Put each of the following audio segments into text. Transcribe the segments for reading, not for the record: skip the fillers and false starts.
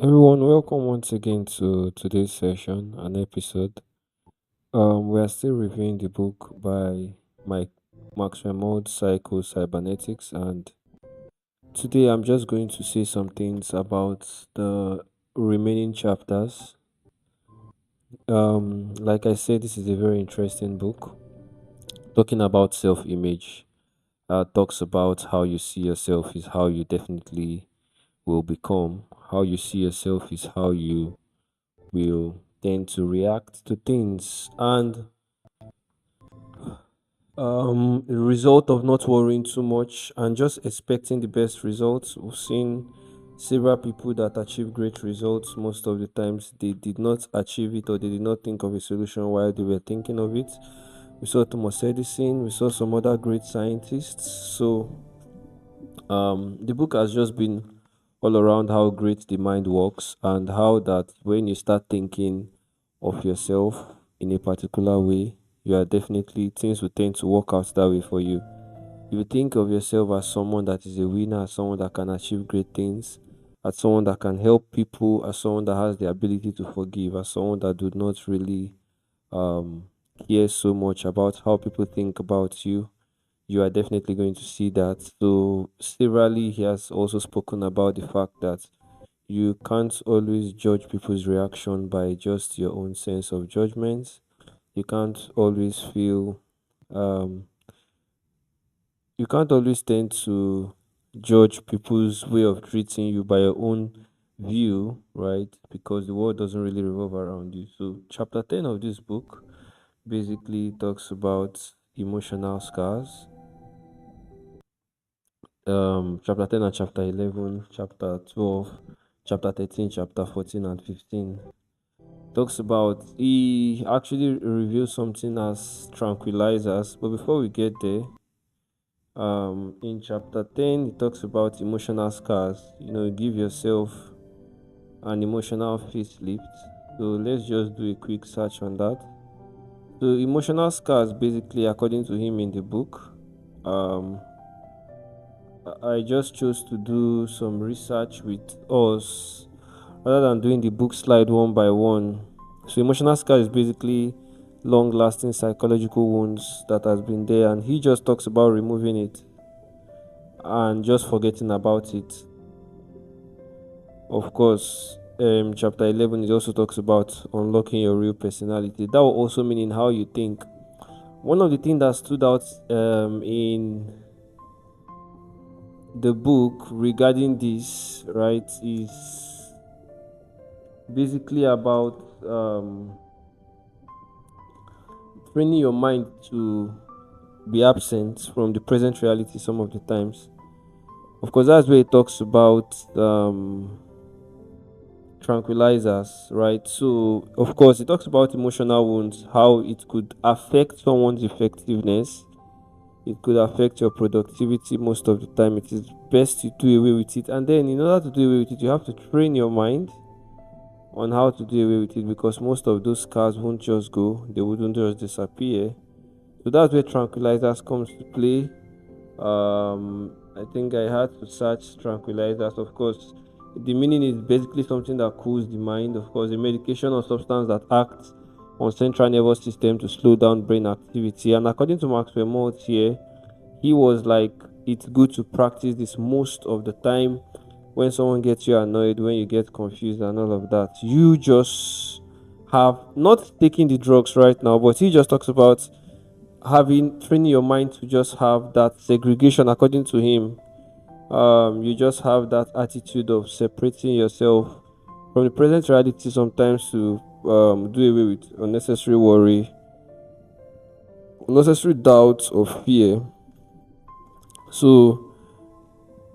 Everyone, welcome once again to today's session, an episode. We are still reviewing the book by Mike Maxwell Psycho-Cybernetics, and today I'm just going to say some things about the remaining chapters. Like I said, this is a very interesting book talking about self-image. Talks about how you see yourself is how you definitely will become. How you see yourself is how you will tend to react to things, and the result of not worrying too much and just expecting the best results. We've seen several people that achieve great results. Most of the times they did not achieve it, or they did not think of a solution while they were thinking of it. We saw Thomas Edison, we saw some other great scientists. So the book has just been all around how great the mind works, and how that when you start thinking of yourself in a particular way, you are definitely, things will tend to work out that way for you. If you think of yourself as someone that is a winner, as someone that can achieve great things, as someone that can help people, as someone that has the ability to forgive, as someone that do not really um care so much about how people think about you, you are definitely going to see that. So severally, he has also spoken about the fact that you can't always judge people's reaction by just your own sense of judgment. You can't always feel um you can't always tend to judge people's way of treating you by your own view, right? Because the world doesn't really revolve around you. So chapter 10 of this book basically talks about emotional scars. Chapter 10 and chapter 11, chapter 12, chapter 13, chapter 14 and 15 talks about, he actually reveals something as tranquilizers. But before we get there, in chapter 10 it talks about emotional scars. Give yourself an emotional facelift. So let's just do a quick search on that. So emotional scars, basically, according to him in the book, um I just chose to do some research with us rather than doing the book slide one by one. So emotional scar is basically long lasting psychological wounds that has been there, and he just talks about removing it and just forgetting about it. Of course, chapter 11 it also talks about unlocking your real personality. That will also mean in how you think. One of the things that stood out in the book regarding this, right, is basically about training your mind to be absent from the present reality some of the times. Of course, that's where it talks about tranquilizers, right? So, of course, it talks about emotional wounds, how it could affect someone's effectiveness. It could affect your productivity most of the time. It is best to do away with it. And then, in order to do away with it, you have to train your mind on how to do away with it, because most of those scars won't just go, they wouldn't just disappear. So that's where tranquilizers comes to play. I think I had to search tranquilizers. Of course, the meaning is basically something that cools the mind. Of course, a medication or substance that acts on central nervous system to slow down brain activity. And according to Maxwell Maltz here, he was like, it's good to practice this most of the time. When someone gets you annoyed, when you get confused and all of that, you just have not taking the drugs right now, but he just talks about having training your mind to just have that segregation. According to him, you just have that attitude of separating yourself from the present reality sometimes, to do away with unnecessary worry, unnecessary doubts or fear. So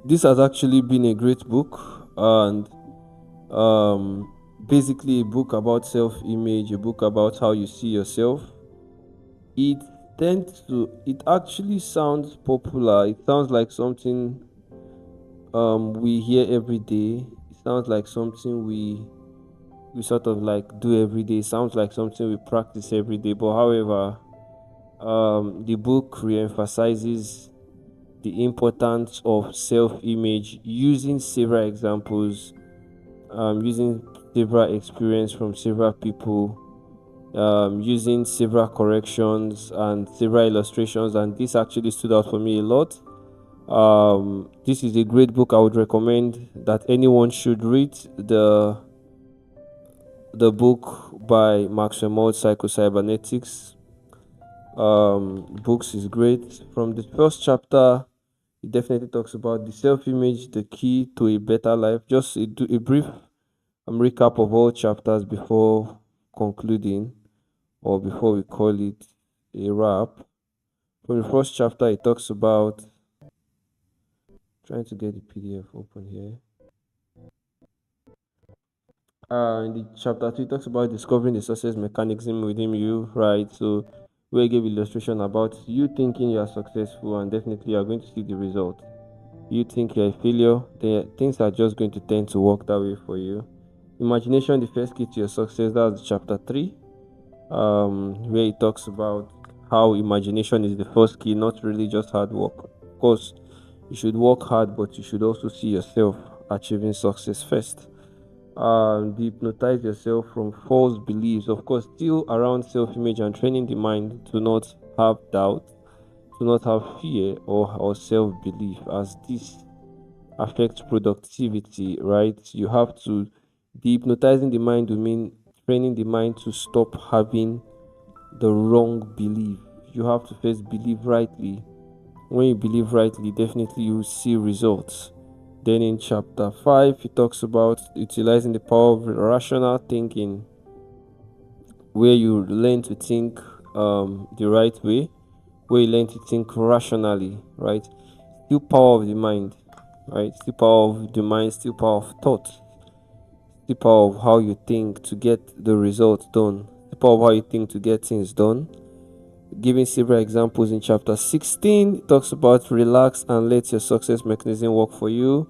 this has actually been a great book, and basically a book about self-image, a book about how you see yourself. It it actually sounds popular. It sounds like something we hear every day. It sounds like something we sort of like do every day. It sounds like something we practice every day. But however, the book re-emphasizes the importance of self-image using several examples using several experience from several people, using several corrections and several illustrations, and this actually stood out for me a lot. This is a great book. I would recommend that anyone should read the book by Maxwell Psycho-Cybernetics. Books is great. From the first chapter, it definitely talks about the self-image, the key to a better life. Just a brief recap of all chapters before concluding, or before we call it a wrap. From the first chapter, it talks about, trying to get the PDF open here. In the chapter 2, it talks about discovering the success mechanism within you, right? So, where I gave illustration about you thinking you are successful, and definitely you are going to see the result. You think you're a failure, then things are just going to tend to work that way for you. Imagination, the first key to your success. That's chapter 3, where it talks about how imagination is the first key, not really just hard work. Of course, you should work hard, but you should also see yourself achieving success first. Dehypnotize yourself from false beliefs. Of course, still around self image and training the mind to not have doubt, to not have fear or self belief, as this affects productivity, right? You have to, dehypnotizing the mind will mean training the mind to stop having the wrong belief. You have to first believe rightly. When you believe rightly, definitely you will see results. Then in chapter 5, he talks about utilizing the power of rational thinking, where you learn to think the right way, where you learn to think rationally, right? Still power of the mind, right? Still power of the mind, still power of thought, still power of how you think to get the result done, the power of how you think to get things done. Giving several examples in chapter 16, it talks about relax and let your success mechanism work for you.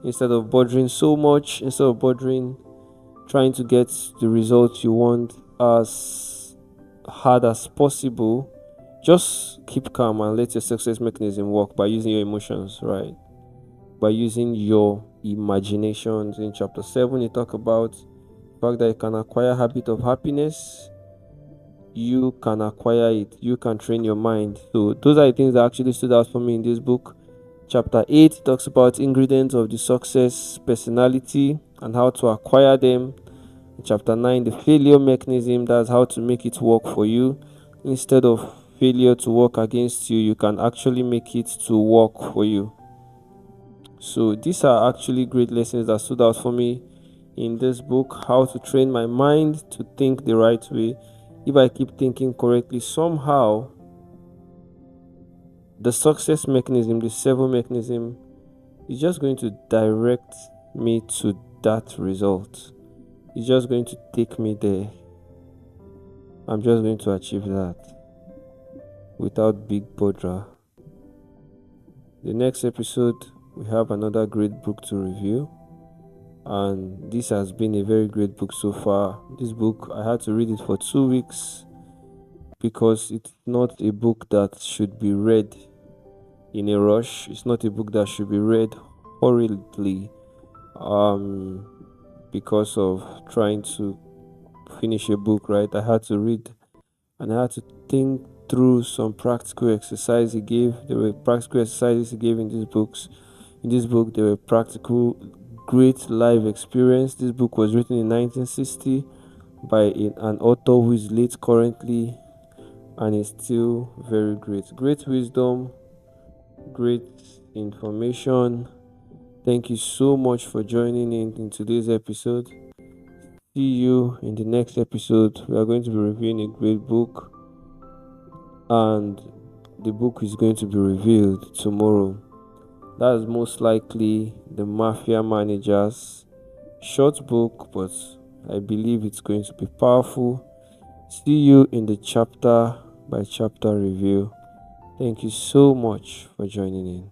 Instead of bothering so much, instead of bothering trying to get the results you want as hard as possible, just keep calm and let your success mechanism work by using your emotions, right? By using your imaginations. In chapter 7, you talk about the fact that you can acquire habit of happiness. You can acquire it, you can train your mind. So those are the things that actually stood out for me in this book. Chapter 8 talks about ingredients of the success personality and how to acquire them. Chapter 9, the failure mechanism, that's how to make it work for you. Instead of failure to work against you, you can actually make it to work for you. So these are actually great lessons that stood out for me in this book. How to train my mind to think the right way. If I keep thinking correctly, somehow the success mechanism, the 7 mechanism, is just going to direct me to that result. It's just going to take me there. I'm just going to achieve that without big bother. The next episode, we have another great book to review, and this has been a very great book so far. This book, I had to read it for 2 weeks because it's not a book that should be read in a rush. It's not a book that should be read hurriedly, um, because of trying to finish a book, right? I had to read and I had to think through some practical exercise he gave. There were practical exercises he gave in these books. In this book, there were practical, great life experience. This book was written in 1960 by an author who is late currently and is still very great. Great wisdom, great information. Thank you so much for joining in today's episode. See you in the next episode. We are going to be reviewing a great book, and the book is going to be revealed tomorrow. That is most likely The Mafia Managers. Short book, but I believe it's going to be powerful. See you in the chapter by chapter review. Thank you so much for joining in.